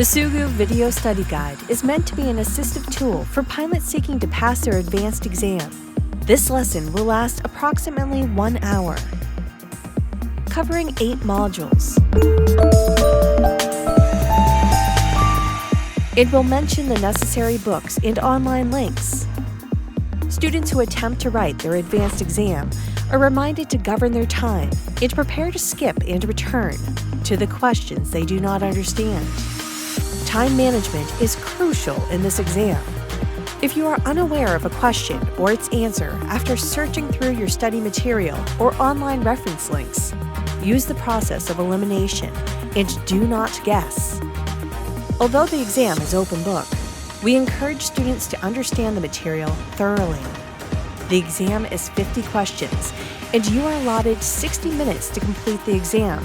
The Sugu Video Study Guide is meant to be an assistive tool for pilots seeking to pass their advanced exam. This lesson will last approximately 1 hour, covering 8 modules. It will mention the necessary books and online links. Students who attempt to write their advanced exam are reminded to govern their time and prepare to skip and return to the questions they do not understand. Time management is crucial in this exam. If you are unaware of a question or its answer after searching through your study material or online reference links, use the process of elimination and do not guess. Although the exam is open book, we encourage students to understand the material thoroughly. The exam is 50 questions, and you are allotted 60 minutes to complete the exam.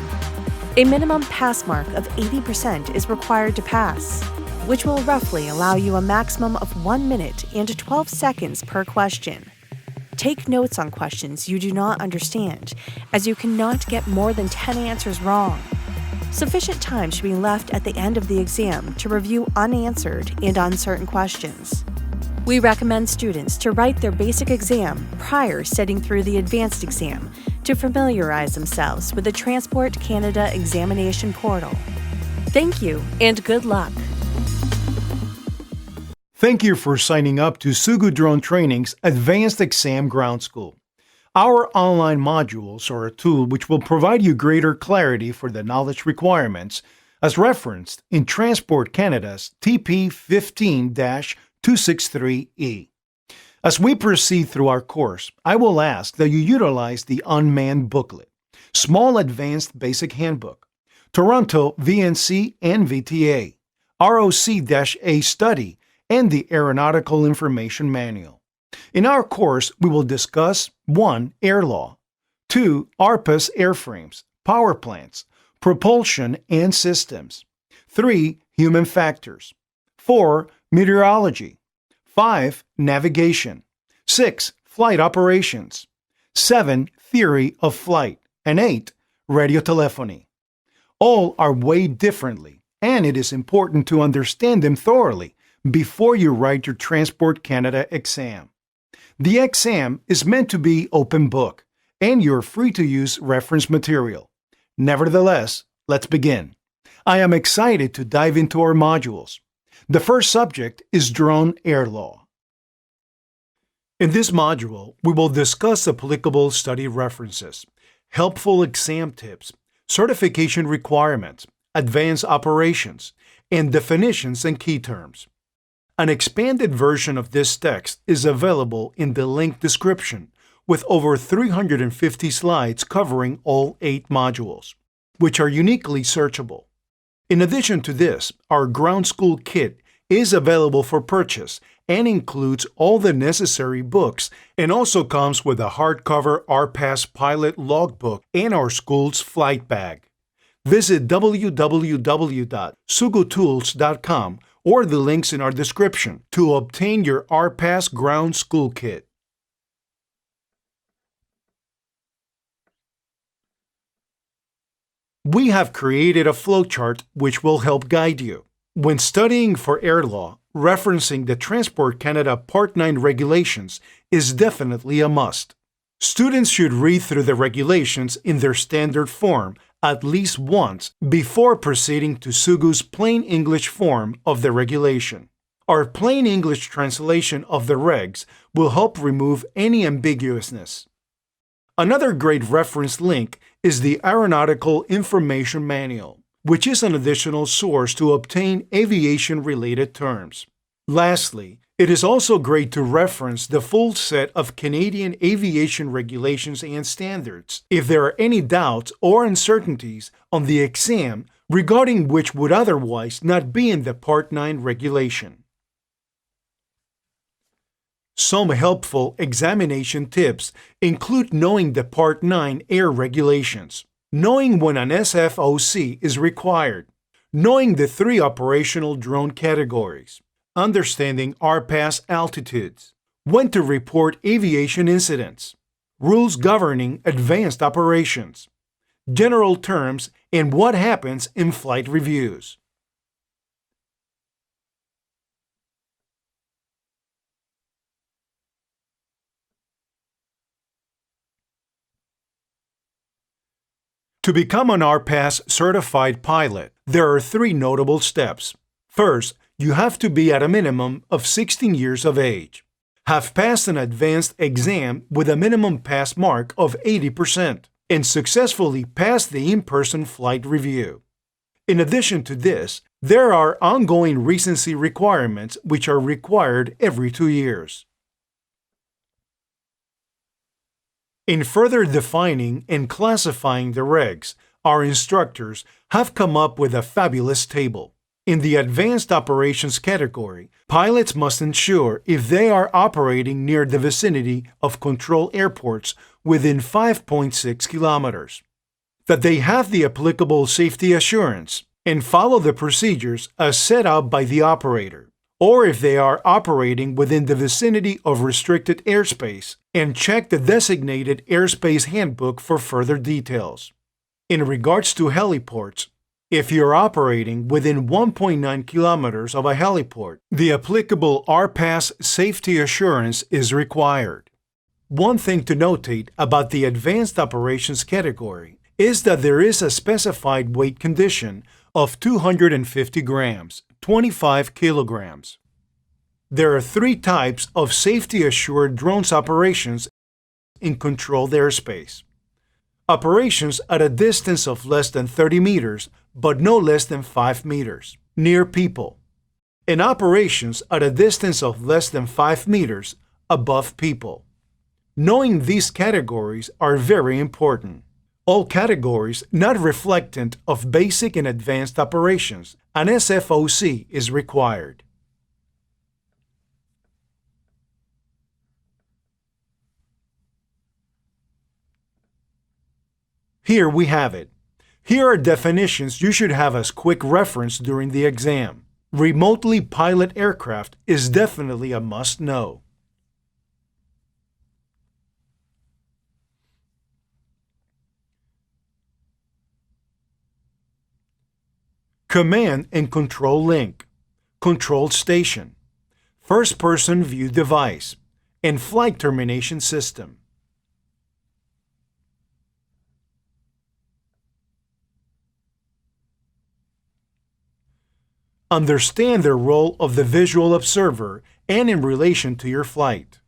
A minimum pass mark of 80% is required to pass, which will roughly allow you a maximum of 1 minute and 12 seconds per question. Take notes on questions you do not understand, as you cannot get more than 10 answers wrong. Sufficient time should be left at the end of the exam to review unanswered and uncertain questions. We recommend students to write their basic exam prior sitting through the advanced exam to familiarize themselves with the Transport Canada examination portal. Thank you and good luck. Thank you for signing up to Sugu Drone Training's Advanced Exam Ground School. Our online modules are a tool which will provide you greater clarity for the knowledge requirements as referenced in Transport Canada's TP 15-263E. As we proceed through our course, I will ask that you utilize the Unmanned Booklet, Small Advanced Basic Handbook, Toronto VNC and VTA, ROC-A Study, and the Aeronautical Information Manual. In our course, we will discuss 1. Air law, 2. RPAS airframes, power plants, propulsion and systems, 3. Human factors, 4. Meteorology, 5. Navigation, 6. Flight operations, 7. Theory of flight, and 8. Radiotelephony. All are weighed differently, and it is important to understand them thoroughly before you write your Transport Canada exam. The exam is meant to be open book, and you're free to use reference material. Nevertheless, let's begin. I am excited to dive into our modules. The first subject is drone air law. In this module, we will discuss applicable study references, helpful exam tips, certification requirements, advanced operations, and definitions and key terms. An expanded version of this text is available in the link description with over 350 slides covering all 8 modules, which are uniquely searchable. In addition to this, our Ground School Kit is available for purchase and includes all the necessary books and also comes with a hardcover RPAS pilot logbook and our school's flight bag. Visit www.sugutools.com or the links in our description to obtain your RPAS Ground School Kit. We have created a flowchart which will help guide you. When studying for air law, referencing the Transport Canada Part 9 regulations is definitely a must. Students should read through the regulations in their standard form at least once before proceeding to Sugu's plain English form of the regulation. Our plain English translation of the regs will help remove any ambiguousness. Another great reference link is the Aeronautical Information Manual, which is an additional source to obtain aviation-related terms. Lastly, it is also great to reference the full set of Canadian aviation regulations and standards if there are any doubts or uncertainties on the exam regarding which would otherwise not be in the Part 9 regulation. Some helpful examination tips include knowing the Part 9 air regulations, knowing when an SFOC is required, knowing the 3 operational drone categories, understanding RPAS altitudes, when to report aviation incidents, rules governing advanced operations, general terms, and what happens in flight reviews. To become an RPAS certified pilot, there are three notable steps. First, you have to be at a minimum of 16 years of age, have passed an advanced exam with a minimum pass mark of 80%, and successfully passed the in-person flight review. In addition to this, there are ongoing recency requirements which are required every 2 years. In further defining and classifying the regs, our instructors have come up with a fabulous table. In the Advanced Operations category, pilots must ensure if they are operating near the vicinity of control airports within 5.6 kilometers, that they have the applicable safety assurance and follow the procedures as set out by the operator, or if they are operating within the vicinity of restricted airspace, and check the designated airspace handbook for further details. In regards to heliports, if you're operating within 1.9 kilometers of a heliport, the applicable RPAS safety assurance is required. One thing to notate about the Advanced Operations category is that there is a specified weight condition of 250 grams, 25 kilograms. There are three types of safety-assured drones operations in controlled airspace. Operations at a distance of less than 30 meters, but no less than 5 meters, near people. And operations at a distance of less than 5 meters, above people. Knowing these categories are very important. All categories not reflectant of basic and advanced operations, an SFOC is required. Here we have it. Here are definitions you should have as quick reference during the exam. Remotely pilot aircraft is definitely a must-know. Command and Control Link, Control Station, First-Person View Device, and Flight Termination System. Understand the role of the visual observer and in relation to your flight.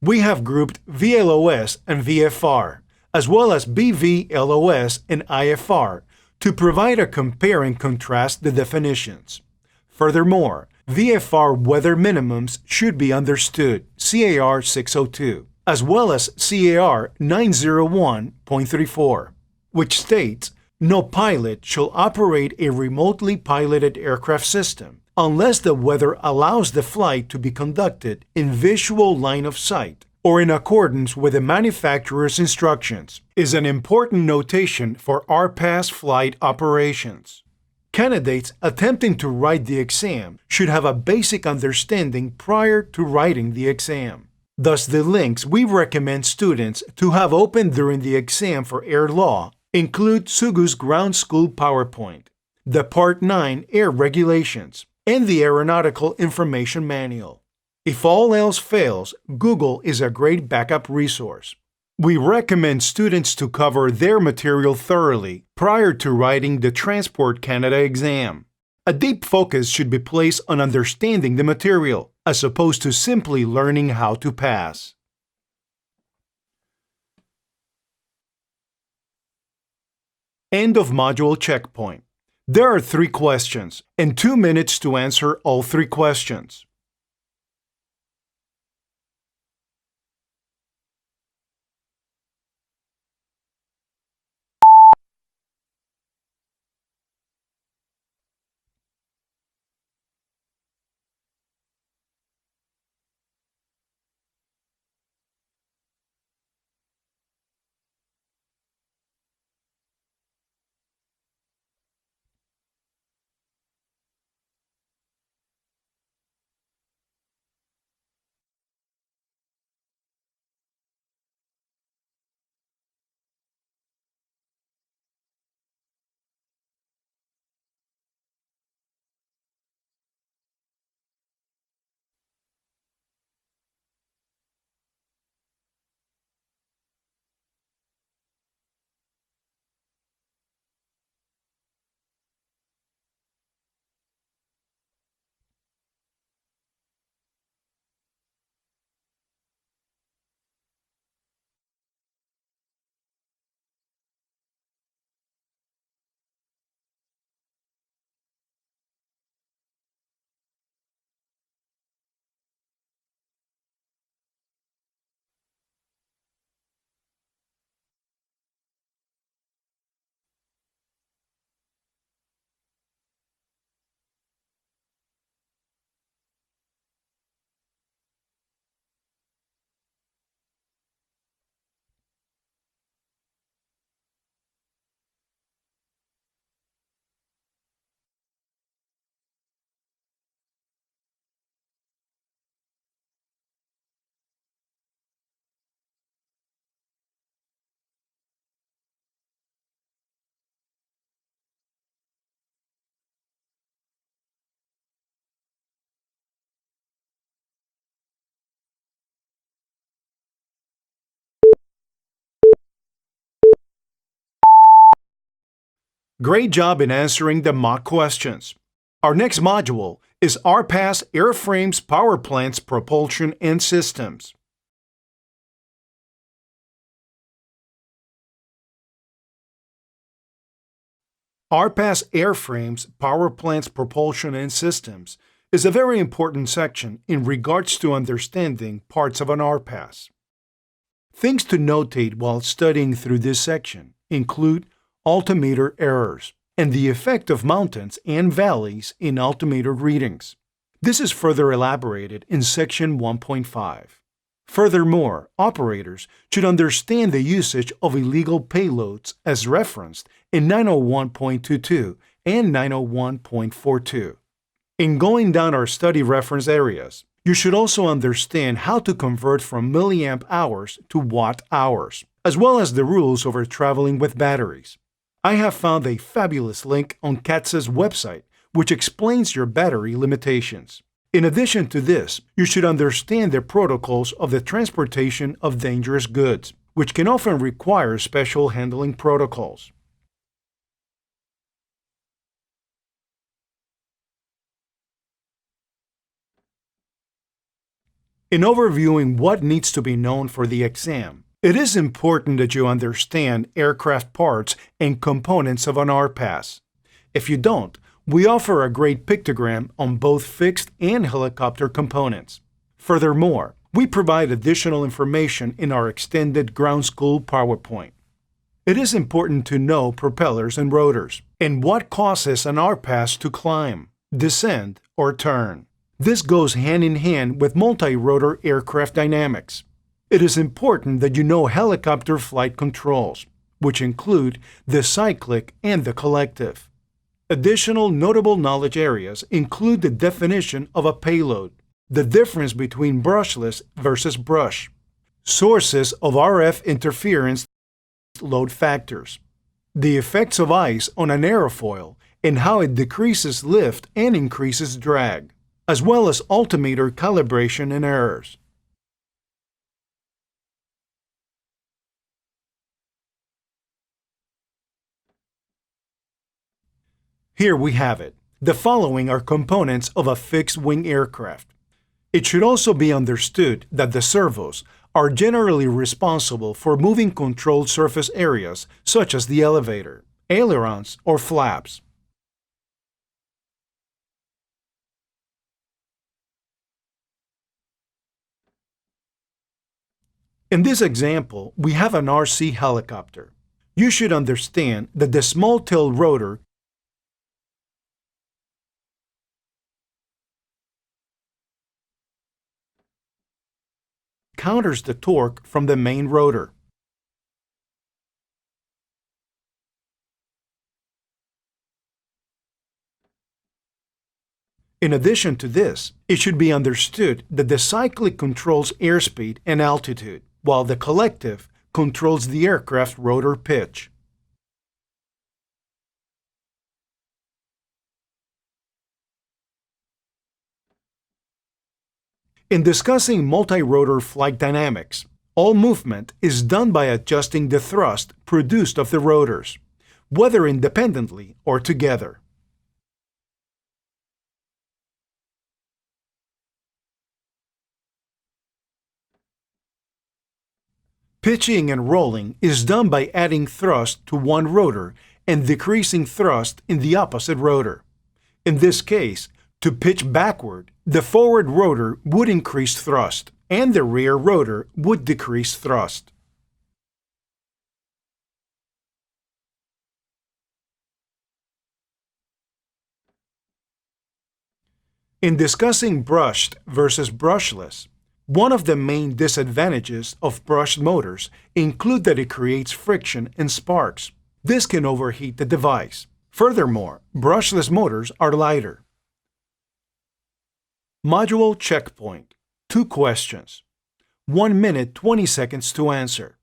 We have grouped VLOS and VFR, as well as BVLOS and IFR, to provide a compare and contrast the definitions. Furthermore, VFR weather minimums should be understood, CAR 602, as well as CAR 901.34, which states, no pilot shall operate a remotely piloted aircraft system unless the weather allows the flight to be conducted in visual line of sight or in accordance with the manufacturer's instructions, is an important notation for RPAS flight operations. Candidates attempting to write the exam should have a basic understanding prior to writing the exam. Thus, the links we recommend students to have open during the exam for Air Law include Sugu's Ground School PowerPoint, the Part 9 Air Regulations, and the Aeronautical Information Manual. If all else fails, Google is a great backup resource. We recommend students to cover their material thoroughly prior to writing the Transport Canada exam. A deep focus should be placed on understanding the material, as opposed to simply learning how to pass. End of module checkpoint. There are 3 questions, and 2 minutes to answer all 3 questions. Great job in answering the mock questions. Our next module is RPAS Airframes, Power Plants, Propulsion, and Systems. RPAS Airframes, Power Plants, Propulsion, and Systems is a very important section in regards to understanding parts of an RPAS. Things to notate while studying through this section include altimeter errors and the effect of mountains and valleys in altimeter readings. This is further elaborated in section 1.5. Furthermore, operators should understand the usage of illegal payloads as referenced in 901.22 and 901.42. In going down our study reference areas, you should also understand how to convert from milliamp hours to watt hours, as well as the rules over traveling with batteries. I have found a fabulous link on CATSA's website which explains your battery limitations. In addition to this, you should understand the protocols of the transportation of dangerous goods, which can often require special handling protocols. In overviewing what needs to be known for the exam, it is important that you understand aircraft parts and components of an RPAS. If you don't, we offer a great pictogram on both fixed and helicopter components. Furthermore, we provide additional information in our extended ground school PowerPoint. It is important to know propellers and rotors, and what causes an RPAS to climb, descend, or turn. This goes hand in hand with multi-rotor aircraft dynamics. It is important that you know helicopter flight controls, which include the cyclic and the collective. Additional notable knowledge areas include the definition of a payload, the difference between brushless versus brush, sources of RF interference load factors, the effects of ice on an aerofoil and how it decreases lift and increases drag, as well as altimeter calibration and errors. Here we have it. The following are components of a fixed-wing aircraft. It should also be understood that the servos are generally responsible for moving controlled surface areas such as the elevator, ailerons, or flaps. In this example, we have an RC helicopter. You should understand that the small tail rotor counters the torque from the main rotor. In addition to this, it should be understood that the cyclic controls airspeed and altitude, while the collective controls the aircraft rotor pitch. In discussing multi-rotor flight dynamics, all movement is done by adjusting the thrust produced of the rotors, whether independently or together. Pitching and rolling is done by adding thrust to one rotor and decreasing thrust in the opposite rotor. In this case, to pitch backward, the forward rotor would increase thrust, and the rear rotor would decrease thrust. In discussing brushed versus brushless, one of the main disadvantages of brushed motors include that it creates friction and sparks. This can overheat the device. Furthermore, brushless motors are lighter. Module checkpoint. 2 questions. 1 minute 20 seconds to answer.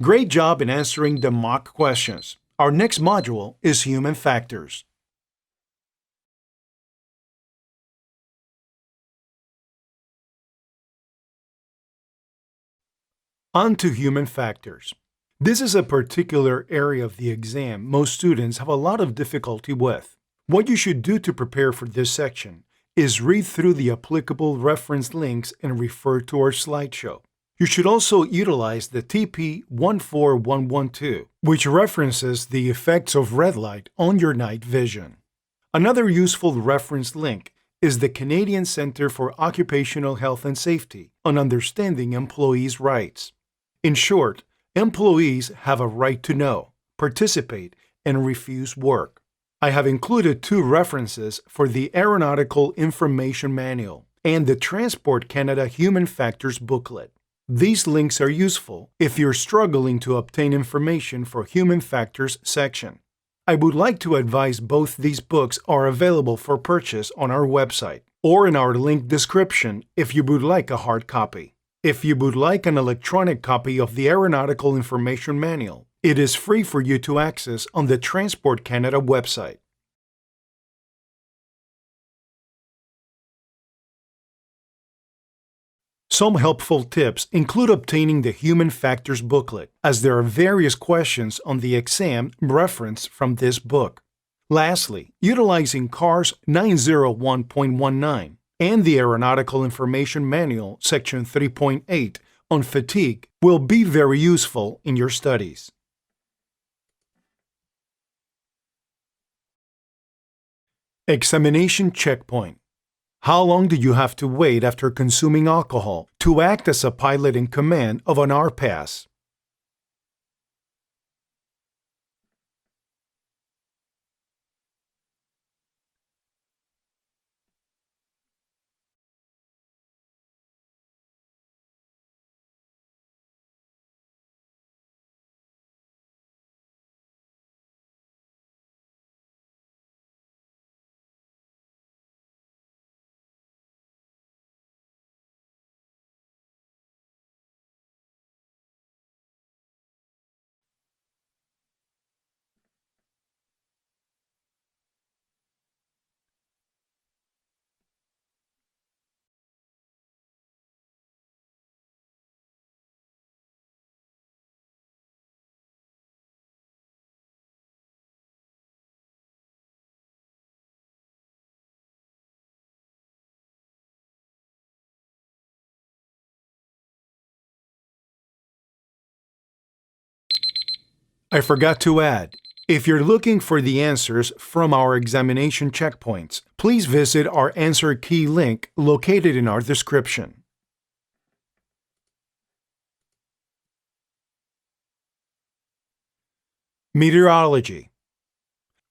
Great job in answering the mock questions. Our next module is human factors. On to human factors. This is a particular area of the exam most students have a lot of difficulty with. What you should do to prepare for this section is read through the applicable reference links and refer to our slideshow. You should also utilize the TP 14112, which references the effects of red light on your night vision. Another useful reference link is the Canadian Centre for Occupational Health and Safety on Understanding Employees' Rights. In short, employees have a right to know, participate, and refuse work. I have included two references for the Aeronautical Information Manual and the Transport Canada Human Factors booklet. These links are useful if you're struggling to obtain information for Human Factors section. I would like to advise both these books are available for purchase on our website or in our link description if you would like a hard copy. If you would like an electronic copy of the Aeronautical Information Manual, it is free for you to access on the Transport Canada website. Some helpful tips include obtaining the Human Factors booklet, as there are various questions on the exam referenced from this book. Lastly, utilizing CARS 901.19 and the Aeronautical Information Manual Section 3.8 on fatigue will be very useful in your studies. Examination checkpoint. How long do you have to wait after consuming alcohol to act as a pilot in command of an RPAS? I forgot to add, if you're looking for the answers from our examination checkpoints, please visit our answer key link located in our description. Meteorology.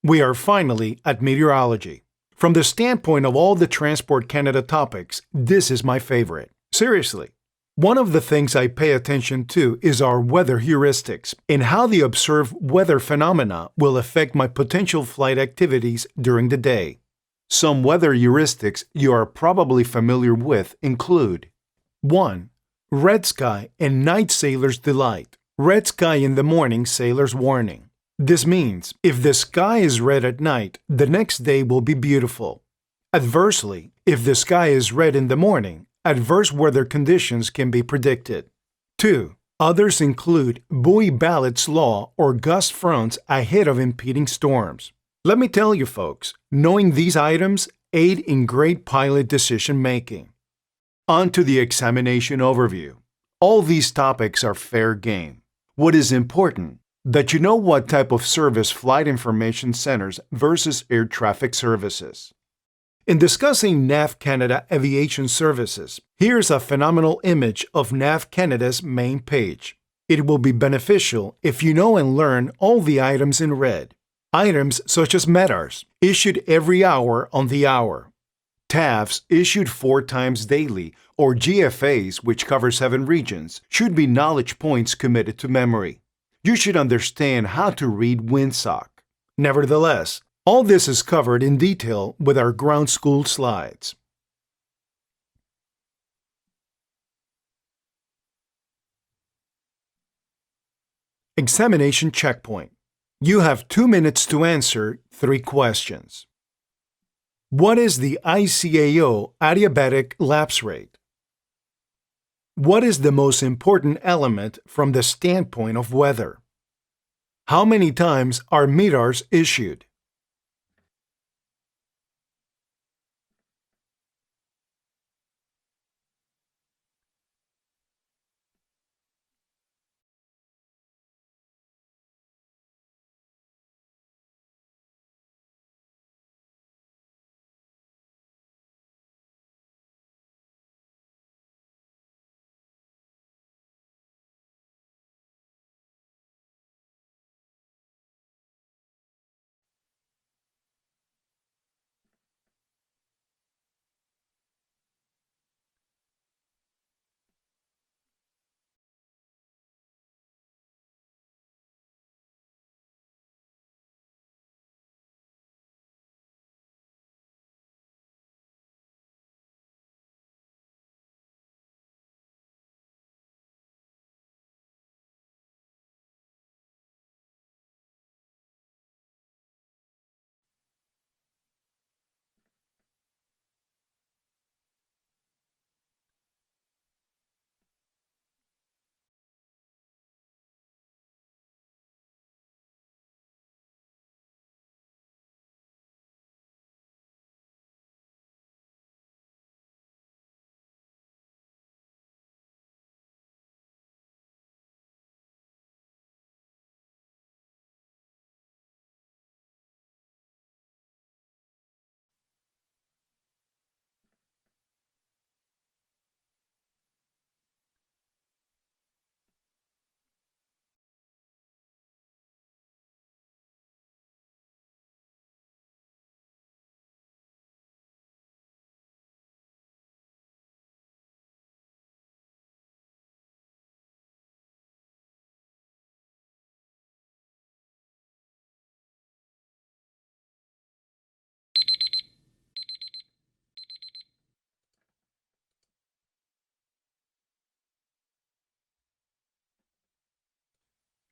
We are finally at meteorology. From the standpoint of all the Transport Canada topics, this is my favorite. Seriously. One of the things I pay attention to is our weather heuristics and how the observed weather phenomena will affect my potential flight activities during the day. Some weather heuristics you are probably familiar with include 1. Red sky and night sailor's delight. Red sky in the morning, sailor's warning. This means if the sky is red at night, the next day will be beautiful. Adversely, if the sky is red in the morning, adverse weather conditions can be predicted. 2. Others include buoy Ballard's law or gust fronts ahead of impeding storms. Let me tell you folks, knowing these items aid in great pilot decision making. On to the examination overview. All these topics are fair game. What is important? That you know what type of service flight information centers versus air traffic services. In discussing NAV Canada Aviation Services, here's a phenomenal image of NAV Canada's main page. It will be beneficial if you know and learn all the items in red. Items such as METARs, issued every hour on the hour. TAVs, issued 4 times daily, or GFAs, which cover 7 regions, should be knowledge points committed to memory. You should understand how to read windsock. Nevertheless, all this is covered in detail with our ground school slides. Examination checkpoint. You have 2 minutes to answer 3 questions. What is the ICAO adiabatic lapse rate? What is the most important element from the standpoint of weather? How many times are METARs issued?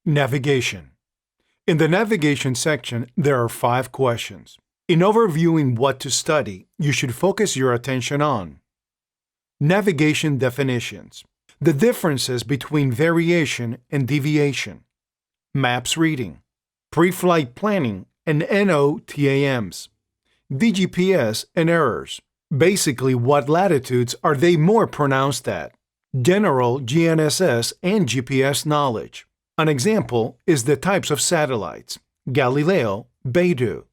Navigation. In the navigation section, there are 5 questions. In overviewing what to study, you should focus your attention on navigation definitions, the differences between variation and deviation, maps reading, pre-flight planning and NOTAMs, DGPS and errors. Basically, what latitudes are they more pronounced at? General GNSS and GPS knowledge. An example is the types of satellites, Galileo, Beidou.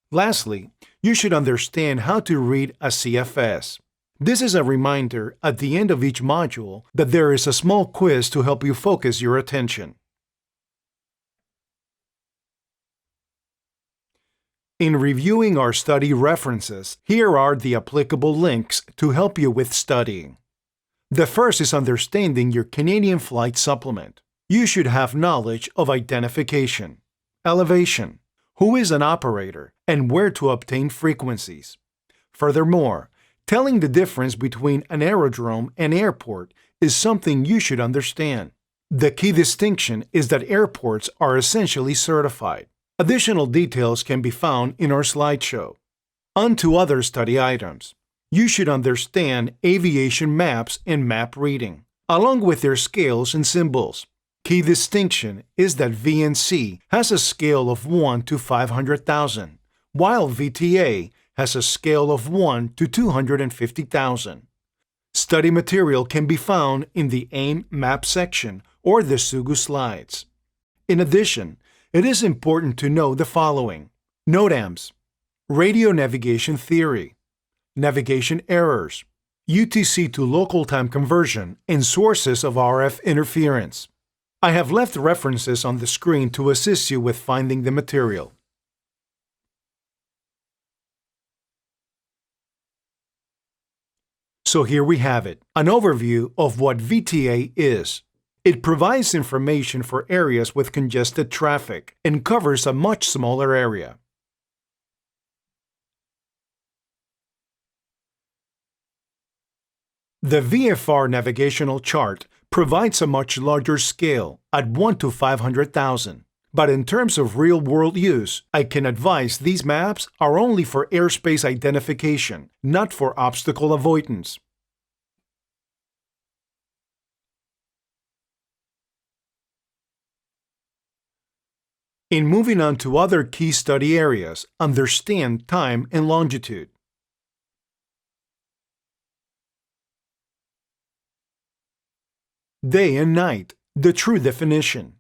Lastly, you should understand how to read a CFS. This is a reminder at the end of each module that there is a small quiz to help you focus your attention. In reviewing our study references, here are the applicable links to help you with studying. The first is understanding your Canadian Flight Supplement. You should have knowledge of identification, elevation, who is an operator, and where to obtain frequencies. Furthermore, telling the difference between an aerodrome and airport is something you should understand. The key distinction is that airports are essentially certified. Additional details can be found in our slideshow. On to other study items. You should understand aviation maps and map reading, along with their scales and symbols. Key distinction is that VNC has a scale of 1 to 500,000, while VTA has a scale of 1 to 250,000. Study material can be found in the AIM map section or the SUGU slides. In addition, it is important to know the following: NOTAMs, radio navigation theory, navigation errors, UTC to local time conversion, and sources of RF interference. I have left references on the screen to assist you with finding the material. So here we have it, an overview of what VTA is. It provides information for areas with congested traffic and covers a much smaller area. The VFR navigational chart provides a much larger scale at 1 to 500,000. But in terms of real-world use, I can advise these maps are only for airspace identification, not for obstacle avoidance. In moving on to other key study areas, understand time and longitude. Day and night, the true definition.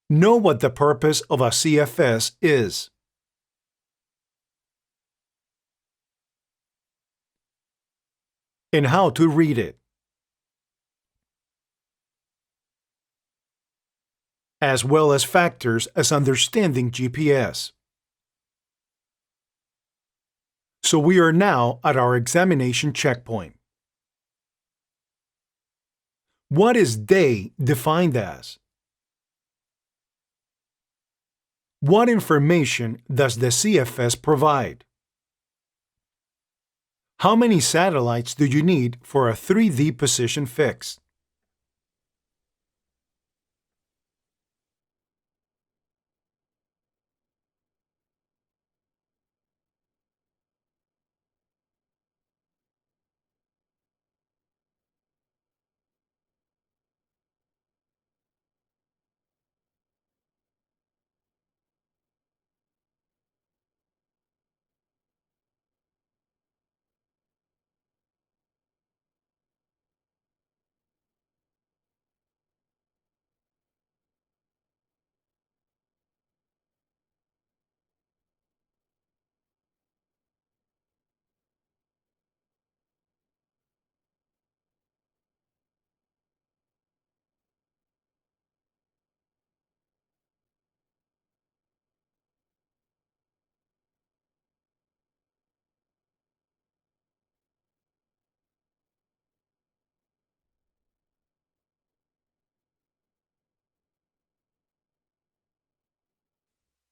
Know what the purpose of a CFS is. And how to read it. As well as factors as understanding GPS. So we are now at our examination checkpoint. What is day defined as? What information does the CFS provide? How many satellites do you need for a 3D position fix?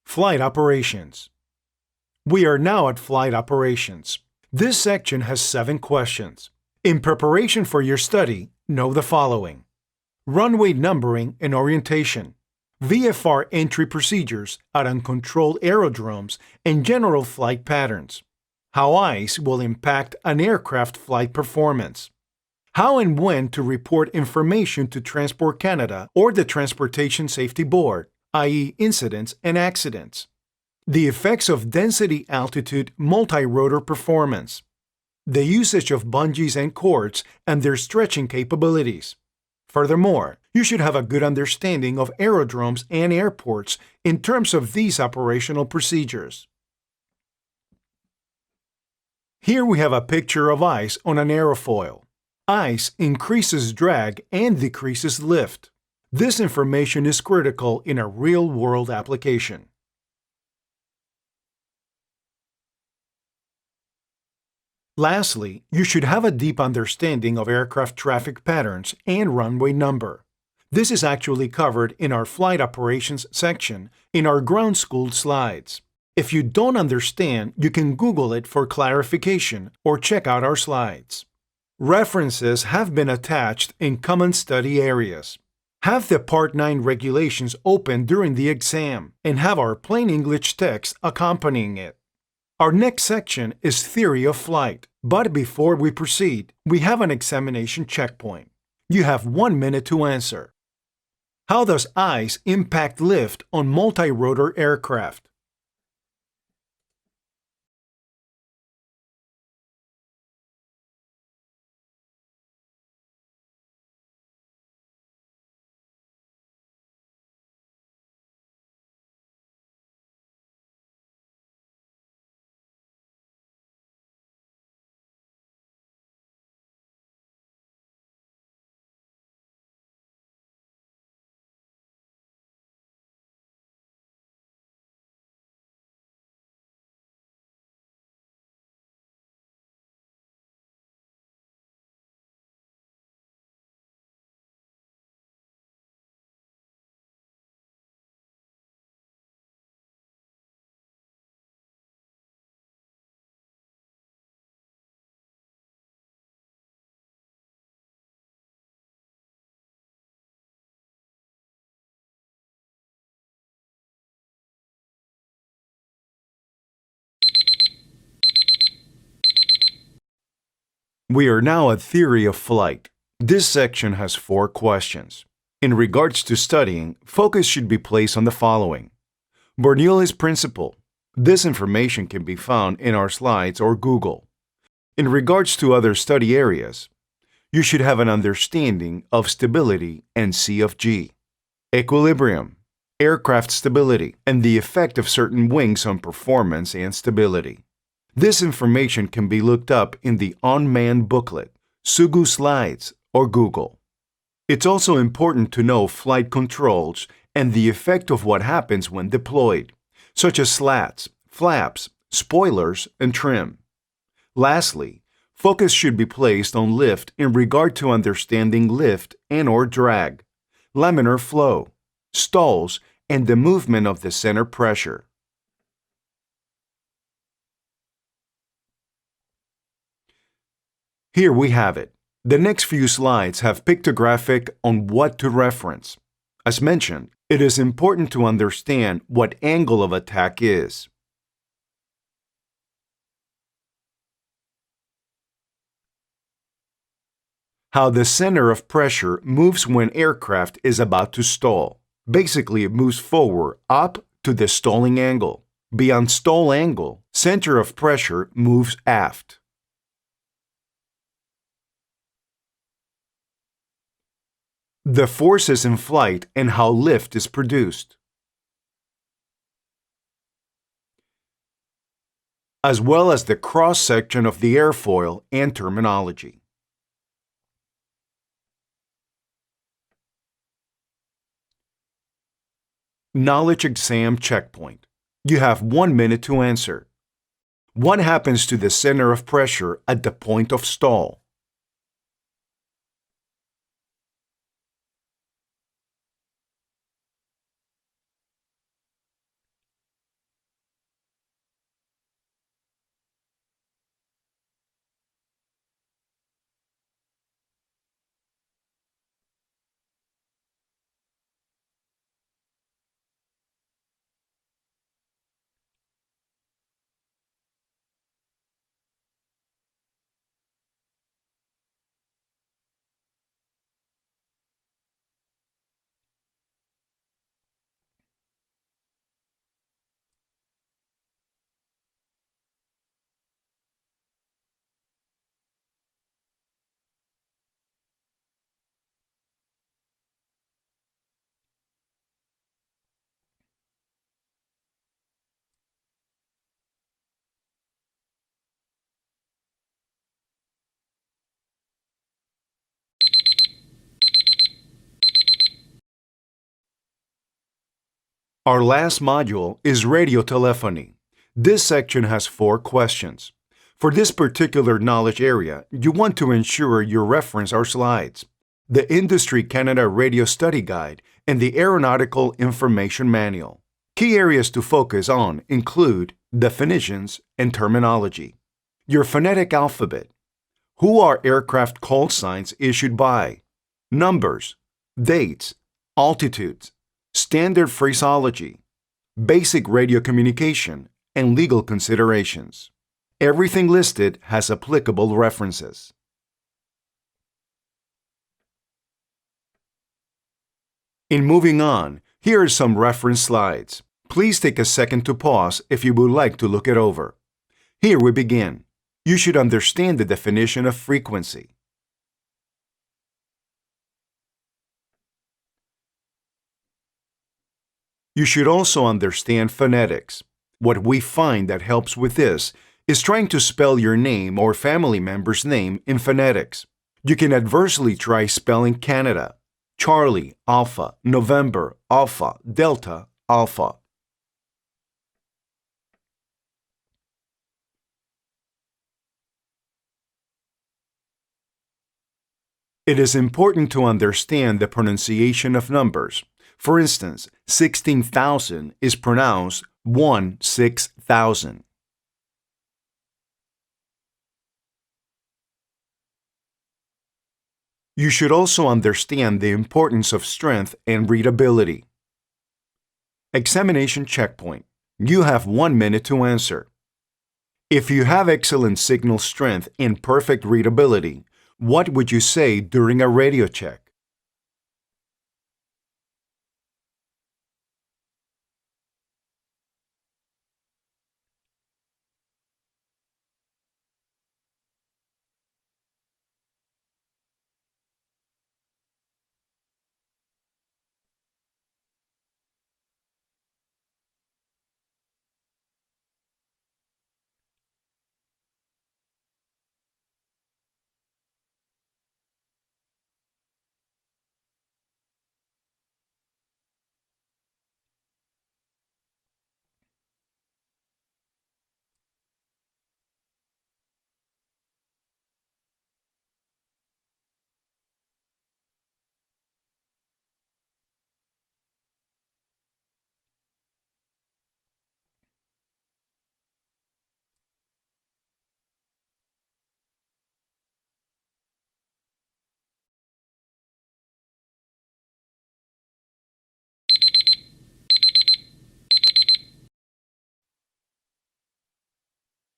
Flight operations. We are now at flight operations. This section has 7 questions. In preparation for your study, know the following: runway numbering and orientation, VFR entry procedures at uncontrolled aerodromes, and general flight patterns, how ice will impact an aircraft flight performance, how and when to report information to Transport Canada or the Transportation Safety Board, i.e. incidents and accidents, the effects of density altitude multi-rotor performance, the usage of bungees and cords and their stretching capabilities. Furthermore, you should have a good understanding of aerodromes and airports in terms of these operational procedures. Here we have a picture of ice on an aerofoil. Ice increases drag and decreases lift. This information is critical in a real-world application. Lastly, you should have a deep understanding of aircraft traffic patterns and runway number. This is actually covered in our flight operations section in our ground school slides. If you don't understand, you can Google it for clarification or check out our slides. References have been attached in common study areas. Have the Part 9 regulations open during the exam and have our plain English text accompanying it. Our next section is theory of flight, but before we proceed, we have an examination checkpoint. You have 1 minute to answer. How does ice impact lift on multi-rotor aircraft? We are now at Theory of Flight. This section has 4 questions. In regards to studying, focus should be placed on the following. Bernoulli's principle. This information can be found in our slides or Google. In regards to other study areas, you should have an understanding of stability and C of G, equilibrium, aircraft stability, and the effect of certain wings on performance and stability. This information can be looked up in the Unmanned booklet, Sugu Slides, or Google. It's also important to know flight controls and the effect of what happens when deployed, such as slats, flaps, spoilers, and trim. Lastly, focus should be placed on lift in regard to understanding lift and/or drag, laminar flow, stalls, and the movement of the center pressure. Here we have it. The next few slides have pictographic on what to reference. As mentioned, it is important to understand what angle of attack is. How the center of pressure moves when aircraft is about to stall. Basically, it moves forward up to the stalling angle. Beyond stall angle, center of pressure moves aft. The forces in flight and how lift is produced, as well as the cross-section of the airfoil and terminology. Knowledge exam checkpoint. You have 1 minute to answer. What happens to the center of pressure at the point of stall? Our last module is radio telephony. This section has 4 questions. For this particular knowledge area, you want to ensure you reference our slides, the Industry Canada Radio Study Guide, and the Aeronautical Information Manual. Key areas to focus on include definitions and terminology, your phonetic alphabet, who are aircraft call signs issued by, numbers, dates, altitudes, standard phraseology, basic radio communication, and legal considerations. Everything listed has applicable references. In moving on, here are some reference slides. Please take a second to pause if you would like to look it over. Here we begin. You should understand the definition of frequency. You should also understand phonetics. What we find that helps with this is trying to spell your name or family member's name in phonetics. You can adversely try spelling Canada, Charlie, Alpha, November, Alpha, Delta, Alpha. It is important to understand the pronunciation of numbers. For instance, 16,000 is pronounced 16,000. You should also understand the importance of strength and readability. Examination checkpoint. You have 1 minute to answer. If you have excellent signal strength and perfect readability, what would you say during a radio check?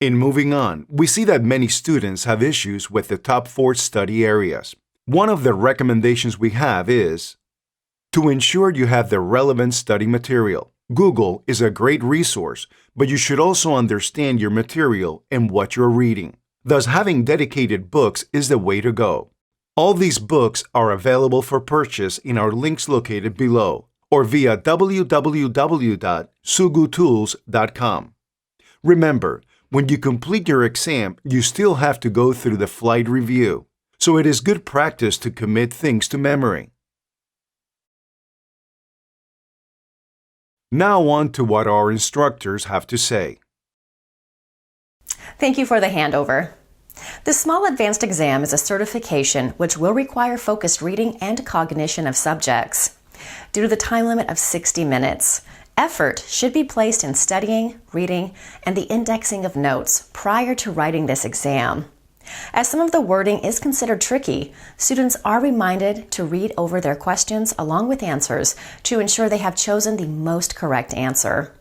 In moving on, we see that many students have issues with the top 4 study areas. One of the recommendations we have is to ensure you have the relevant study material. Google is a great resource, but you should also understand your material and what you're reading. Thus, having dedicated books is the way to go. All these books are available for purchase in our links located below or via www.sugutools.com. Remember, when you complete your exam, you still have to go through the flight review, so it is good practice to commit things to memory. Now on to what our instructors have to say. Thank you for the handover. The Small Advanced Exam is a certification which will require focused reading and cognition of subjects. Due to the time limit of 60 minutes, effort should be placed in studying, reading, and the indexing of notes prior to writing this exam. As some of the wording is considered tricky, students are reminded to read over their questions along with answers to ensure they have chosen the most correct answer.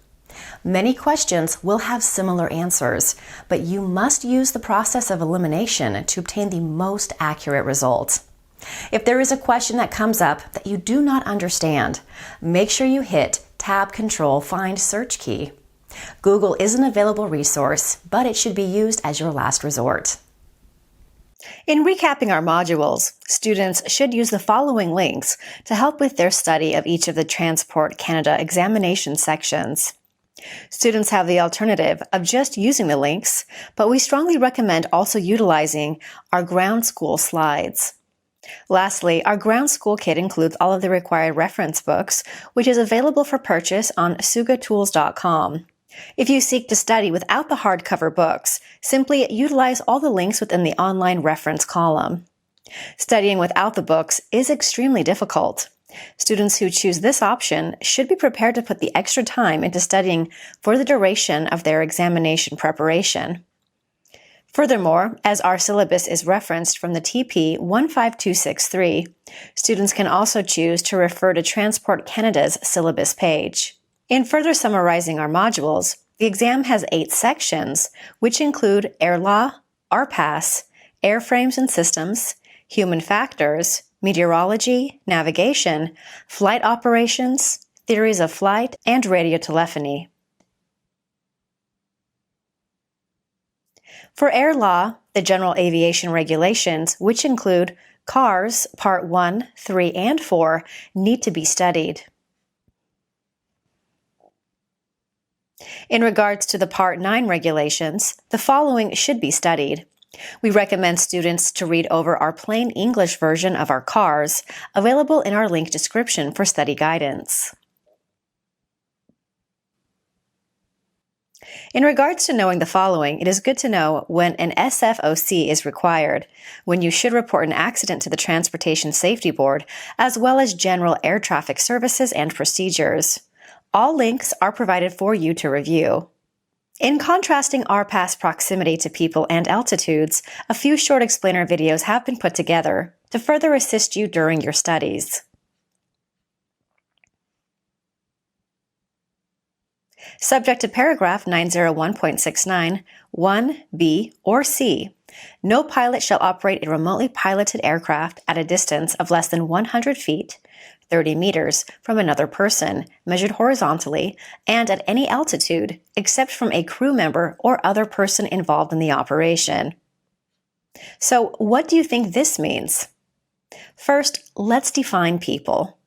Many questions will have similar answers, but you must use the process of elimination to obtain the most accurate result. If there is a question that comes up that you do not understand, make sure you hit Tab Control Find Search key. Google is an available resource, but it should be used as your last resort. In recapping our modules, students should use the following links to help with their study of each of the Transport Canada examination sections. Students have the alternative of just using the links, but we strongly recommend also utilizing our ground school slides. Lastly, our ground school kit includes all of the required reference books, which is available for purchase on sugutools.com. If you seek to study without the hardcover books, simply utilize all the links within the online reference column. Studying without the books is extremely difficult. Students who choose this option should be prepared to put the extra time into studying for the duration of their examination preparation. Furthermore, as our syllabus is referenced from the TP 15263, students can also choose to refer to Transport Canada's syllabus page. In further summarizing our modules, the exam has 8 sections, which include Air Law, RPAS, Airframes and Systems, Human Factors, Meteorology, Navigation, Flight Operations, Theories of Flight, and Radio Telephony. For Air Law, the General Aviation Regulations, which include CARS Part 1, 3, and 4, need to be studied. In regards to the Part 9 regulations, the following should be studied. We recommend students to read over our plain English version of our CARS, available in our link description for study guidance. In regards to knowing the following, it is good to know when an SFOC is required, when you should report an accident to the Transportation Safety Board, as well as general air traffic services and procedures. All links are provided for you to review. In contrasting RPAS proximity to people and altitudes, a few short explainer videos have been put together to further assist you during your studies. Subject to paragraph 901.69, 1B or C. No pilot shall operate a remotely piloted aircraft at a distance of less than 100 feet, 30 meters, from another person, measured horizontally, and at any altitude, except from a crew member or other person involved in the operation. So, what do you think this means? First, let's define people.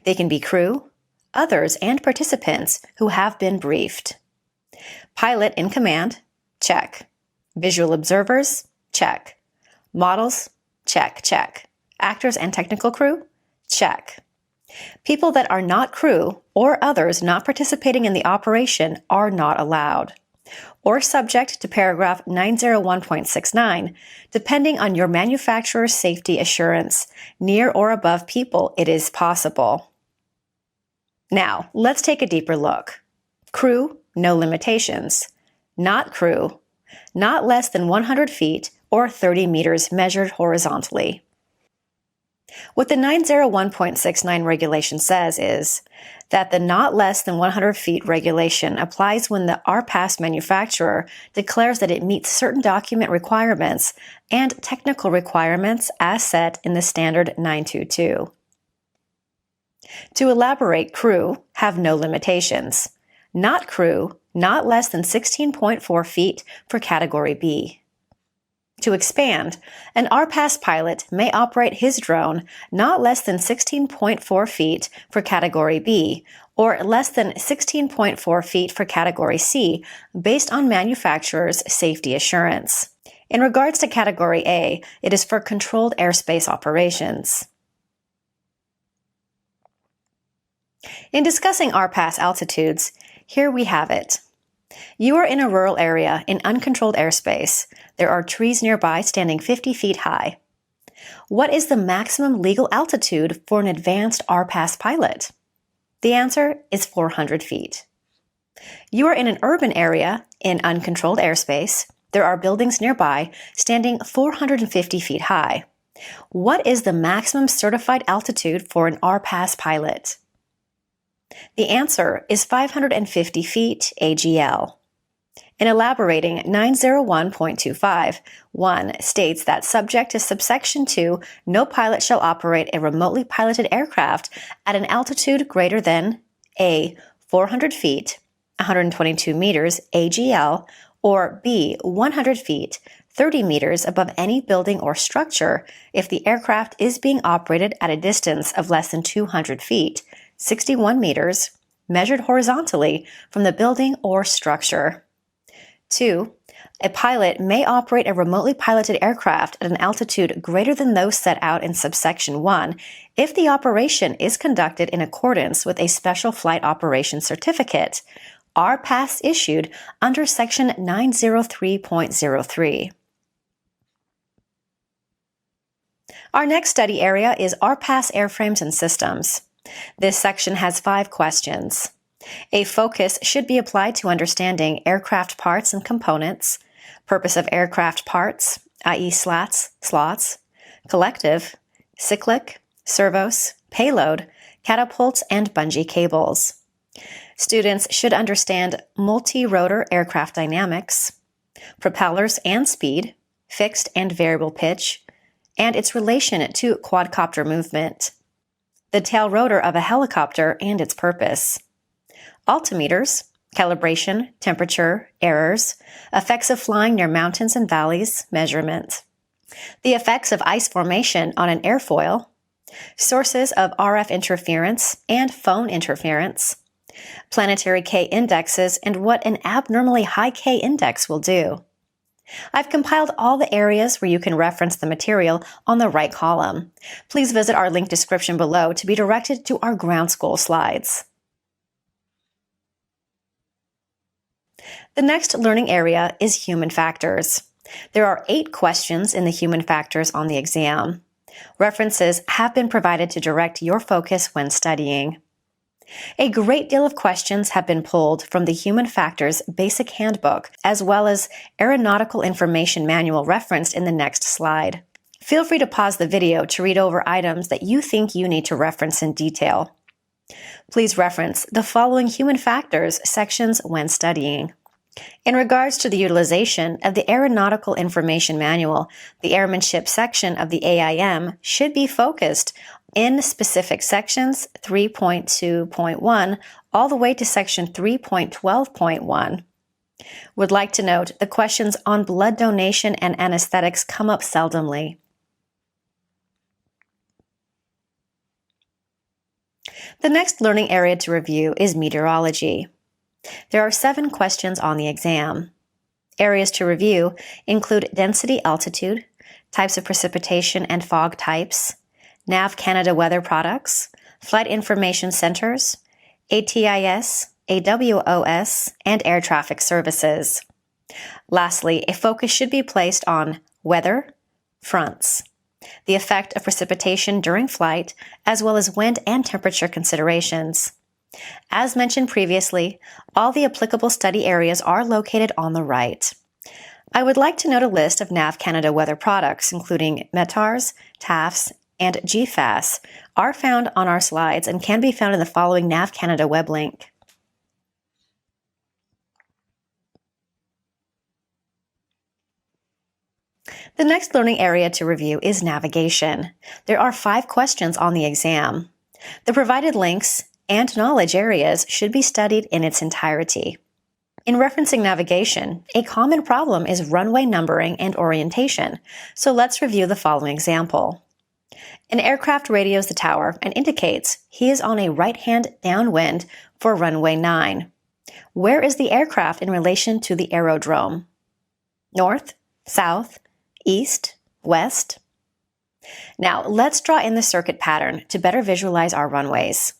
They can be crew, others, and participants who have been briefed. Pilot in command, check. Visual observers, check. Models, check, check. Actors and technical crew, check. People that are not crew or others not participating in the operation are not allowed, or subject to paragraph 901.69, depending on your manufacturer's safety assurance. Near or above people, it is possible. Now, let's take a deeper look. Crew, no limitations. Not crew, not less than 100 feet or 30 meters measured horizontally. What the 901.69 regulation says is that the not less than 100 feet regulation applies when the RPAS manufacturer declares that it meets certain document requirements and technical requirements as set in the standard 922. To elaborate, crew have no limitations. Not crew, not less than 16.4 feet for Category B. To expand, an RPAS pilot may operate his drone not less than 16.4 feet for Category B, or less than 16.4 feet for Category C, based on manufacturer's safety assurance. In regards to Category A, it is for controlled airspace operations. In discussing RPAS altitudes, here we have it. You are in a rural area in uncontrolled airspace. There are trees nearby standing 50 feet high. What is the maximum legal altitude for an advanced RPAS pilot? The answer is 400 feet. You are in an urban area in uncontrolled airspace. There are buildings nearby standing 450 feet high. What is the maximum certified altitude for an RPAS pilot? The answer is 550 feet AGL. In elaborating, 901.25, 1 states that subject to subsection 2, no pilot shall operate a remotely piloted aircraft at an altitude greater than A. 400 feet, 122 meters AGL, or B. 100 feet, 30 meters above any building or structure if the aircraft is being operated at a distance of less than 200 feet, 61 meters, measured horizontally from the building or structure. 2. A pilot may operate a remotely piloted aircraft at an altitude greater than those set out in subsection 1 if the operation is conducted in accordance with a Special Flight Operations Certificate, RPAS issued under section 903.03. Our next study area is RPAS airframes and systems. This section has 5 questions. A focus should be applied to understanding aircraft parts and components, purpose of aircraft parts, i.e. slots, collective, cyclic, servos, payload, catapults, and bungee cables. Students should understand multi-rotor aircraft dynamics, propellers and speed, fixed and variable pitch, and its relation to quadcopter movement, the tail rotor of a helicopter and its purpose, altimeters, calibration, temperature, errors, effects of flying near mountains and valleys, measurement, the effects of ice formation on an airfoil, sources of RF interference and phone interference, planetary K indexes, and what an abnormally high K index will do. I've compiled all the areas where you can reference the material on the right column. Please visit our link description below to be directed to our ground school slides. The next learning area is human factors. There are 8 questions in the human factors on the exam. References have been provided to direct your focus when studying. A great deal of questions have been pulled from the Human Factors Basic Handbook, as well as Aeronautical Information Manual referenced in the next slide. Feel free to pause the video to read over items that you think you need to reference in detail. Please reference the following human factors sections when studying. In regards to the utilization of the Aeronautical Information Manual, the airmanship section of the AIM should be focused in specific sections 3.2.1 all the way to section 3.12.1. Would like to note the questions on blood donation and anesthetics come up seldomly. The next learning area to review is meteorology. There are 7 questions on the exam. Areas to review include density altitude, types of precipitation and fog types, NAV Canada weather products, flight information centers, ATIS, AWOS, and air traffic services. Lastly, a focus should be placed on weather, fronts, the effect of precipitation during flight, as well as wind and temperature considerations. As mentioned previously, all the applicable study areas are located on the right. I would like to note a list of NAV Canada weather products, including METARS, TAFs, and GFAS, are found on our slides and can be found in the following NAV Canada web link. The next learning area to review is navigation. There are 5 questions on the exam. The provided links and knowledge areas should be studied in its entirety. In referencing navigation, a common problem is runway numbering and orientation, so let's review the following example. An aircraft radios the tower and indicates he is on a right-hand downwind for runway 9. Where is the aircraft in relation to the aerodrome? North, south, east, west? Now, let's draw in the circuit pattern to better visualize our runways.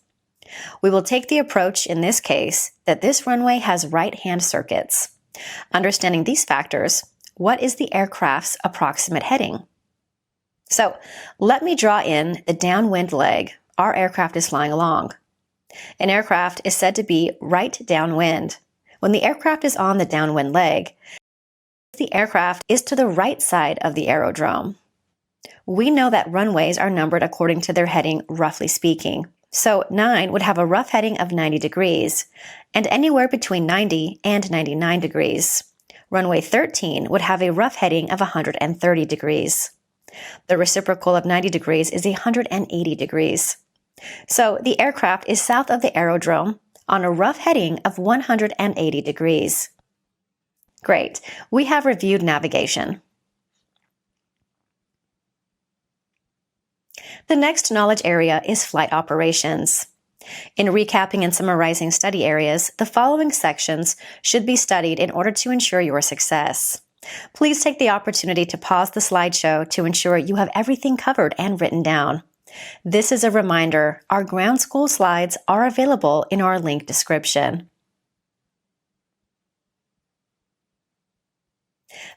We will take the approach in this case that this runway has right-hand circuits. Understanding these factors, what is the aircraft's approximate heading? So, let me draw in the downwind leg our aircraft is flying along. An aircraft is said to be right downwind. When the aircraft is on the downwind leg, the aircraft is to the right side of the aerodrome. We know that runways are numbered according to their heading, roughly speaking. So 9 would have a rough heading of 90 degrees, and anywhere between 90 and 99 degrees. Runway 13 would have a rough heading of 130 degrees. The reciprocal of 90 degrees is 180 degrees. So the aircraft is south of the aerodrome on a rough heading of 180 degrees. Great, we have reviewed navigation. The next knowledge area is flight operations. In recapping and summarizing study areas, the following sections should be studied in order to ensure your success. Please take the opportunity to pause the slideshow to ensure you have everything covered and written down. This is a reminder, our ground school slides are available in our link description.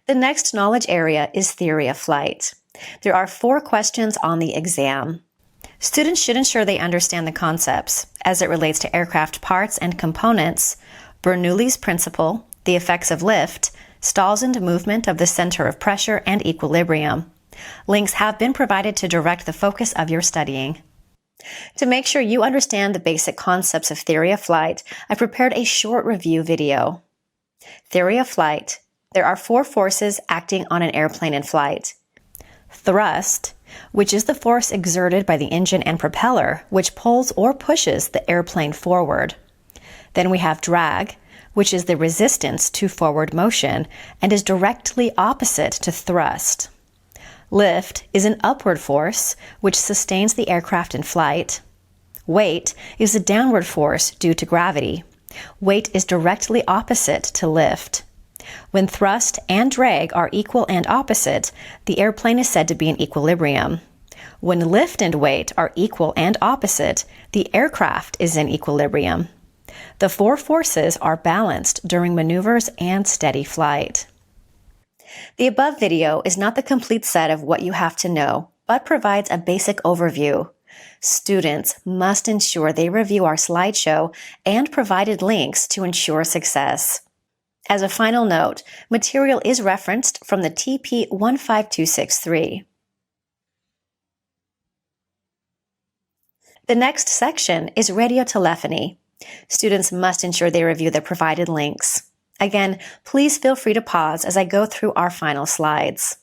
The next knowledge area is theory of flight. There are 4 questions on the exam. Students should ensure they understand the concepts as it relates to aircraft parts and components, Bernoulli's principle, the effects of lift, stalls and movement of the center of pressure, and equilibrium. Links have been provided to direct the focus of your studying. To make sure you understand the basic concepts of theory of flight, I prepared a short review video. Theory of flight. There are 4 forces acting on an airplane in flight. Thrust, which is the force exerted by the engine and propeller, which pulls or pushes the airplane forward. Then we have drag, which is the resistance to forward motion and is directly opposite to thrust. Lift is an upward force, which sustains the aircraft in flight. Weight is a downward force due to gravity. Weight is directly opposite to lift. When thrust and drag are equal and opposite, the airplane is said to be in equilibrium. When lift and weight are equal and opposite, the aircraft is in equilibrium. The 4 forces are balanced during maneuvers and steady flight. The above video is not the complete set of what you have to know, but provides a basic overview. Students must ensure they review our slideshow and provided links to ensure success. As a final note, material is referenced from the TP 15263. The next section is radiotelephony. Students must ensure they review the provided links. Again, please feel free to pause as I go through our final slides.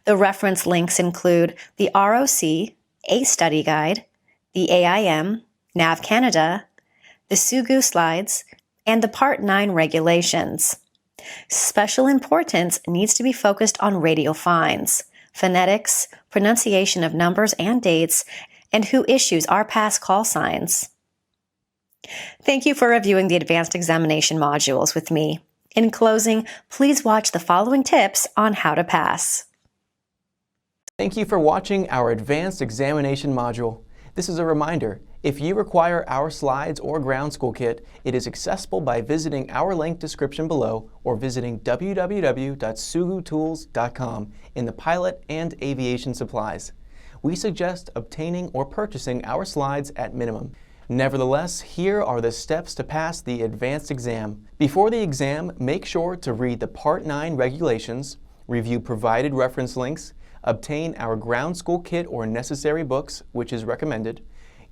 The reference links include the ROC, a study guide, the AIM, NAV Canada, the SUGU slides, and the Part 9 regulations. Special importance needs to be focused on radial fines, phonetics, pronunciation of numbers and dates, and who issues RPAS call signs. Thank you for reviewing the advanced examination modules with me. In closing, please watch the following tips on how to pass. Thank you for watching our advanced examination module. This is a reminder, if you require our slides or ground school kit, it is accessible by visiting our link description below or visiting www.sugutools.com in the pilot and aviation supplies. We suggest obtaining or purchasing our slides at minimum. Nevertheless, here are the steps to pass the advanced exam. Before the exam, make sure to read the Part 9 regulations, review provided reference links, obtain our ground school kit or necessary books, which is recommended,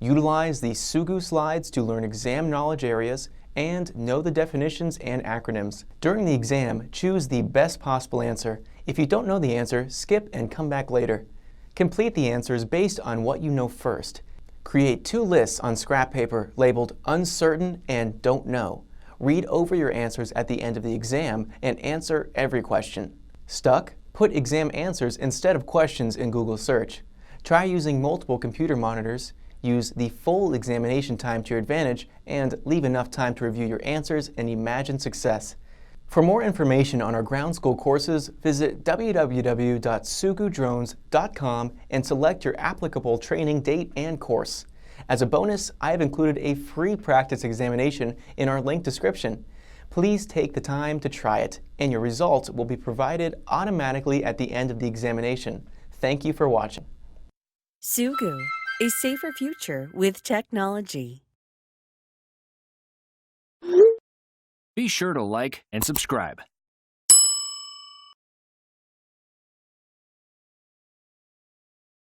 utilize the SUGU slides to learn exam knowledge areas, and know the definitions and acronyms. During the exam, choose the best possible answer. If you don't know the answer, skip and come back later. Complete the answers based on what you know first. Create 2 lists on scrap paper labeled Uncertain and Don't Know. Read over your answers at the end of the exam and answer every question. Stuck? Put exam answers instead of questions in Google search. Try using multiple computer monitors. Use the full examination time to your advantage and leave enough time to review your answers and imagine success. For more information on our ground school courses, visit www.sugudrones.com and select your applicable training date and course. As a bonus, I have included a free practice examination in our link description. Please take the time to try it, and your results will be provided automatically at the end of the examination. Thank you for watching. SUGU, a safer future with technology. Be sure to like and subscribe.